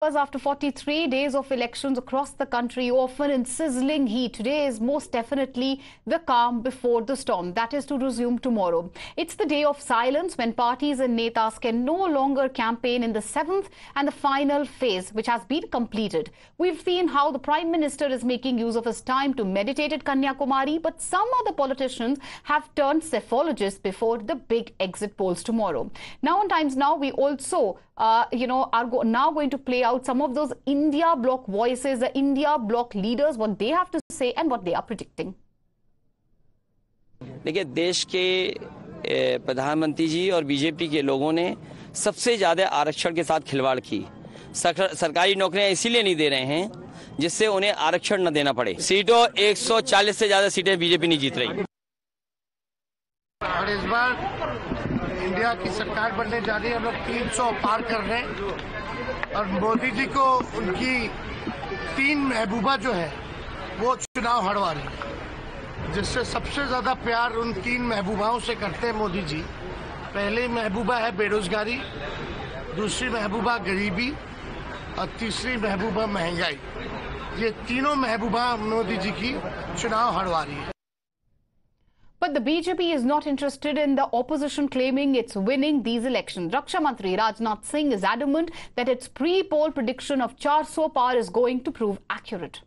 After 43 days of elections across the country, often in sizzling heat, today is most definitely the calm before the storm. That is to resume tomorrow. It's the day of silence when parties and netas can no longer campaign in the seventh and the final phase, which has been completed. We've seen how the Prime Minister is making use of his time to meditate at Kanyakumari, but some other politicians have turned psephologists before the big exit polls tomorrow. Now, on Times Now, we also are now going to play out some of those India bloc voices, the India bloc leaders, what they have to say and what they are predicting. देखिए, देश के प्रधानमंत्री जी और BJP के लोगों ने सबसे ज्यादा आरक्षण के साथ खिलवाड़ की। सरकारी नौकरियां इसीलिए नहीं दे रहे हैं जिससे उन्हें आरक्षण न देना पड़े। सीटों 140 से ज्यादा सीटें बीजेपी नहीं जीत रही। और इस बार इंडिया की सरकार बनने जा रही है, हम लोग 300 पार कर रहे हैं और मोदी जी को उनकी 3 महबूबा जो है वो चुनाव हरवा रही है, जिससे सबसे ज्यादा प्यार उन 3 महबूबाओं से करते हैं मोदी जी। पहली महबूबा है बेरोजगारी, दूसरी महबूबा गरीबी और तीसरी महबूबा महंगाई। ये तीनों महबूबा मोदी जी की चुनाव हरवा रही है। But the BJP is not interested in the opposition claiming it's winning these elections. Raksha Mantri Rajnath Singh is adamant that its pre-poll prediction of 400 par is going to prove accurate.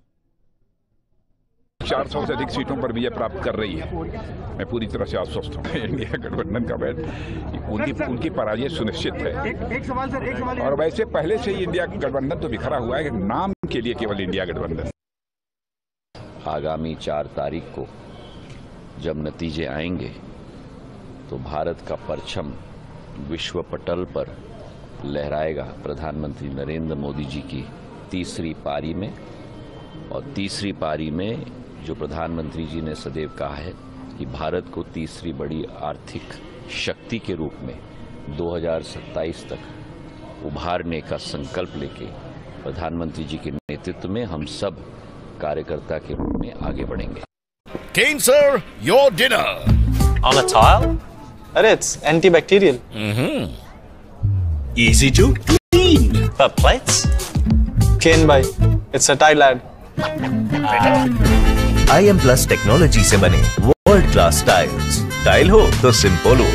400 से अधिक सीटों पर विजय प्राप्त कर रही है। मैं पूरी तरह से आश्वस्त हूँ। इंडिया गठबंधन का बैठ उनकी पराजय सुनिश्चित है। एक सवाल और वैसे पहले से ही इंडिया गठबंधन तो बिखरा हुआ है, नाम के लिए केवल इंडिया गठबंधन। आगामी 4 तारीख को जब नतीजे आएंगे तो भारत का परचम विश्व पटल पर लहराएगा प्रधानमंत्री नरेंद्र मोदी जी की तीसरी पारी में। और तीसरी पारी में जो प्रधानमंत्री जी ने सदैव कहा है कि भारत को तीसरी बड़ी आर्थिक शक्ति के रूप में 2027 तक उभारने का संकल्प लेके प्रधानमंत्री जी के नेतृत्व में हम सब कार्यकर्ता के रूप में आगे बढ़ेंगे। Kane sir, your dinner. On a tile? It's antibacterial. Easy to clean. For plates? Kane bhai, it's a tile ad. IM Plus technology से बने वर्ल्ड क्लास टाइल्स। टाइल हो तो सिंपल हो।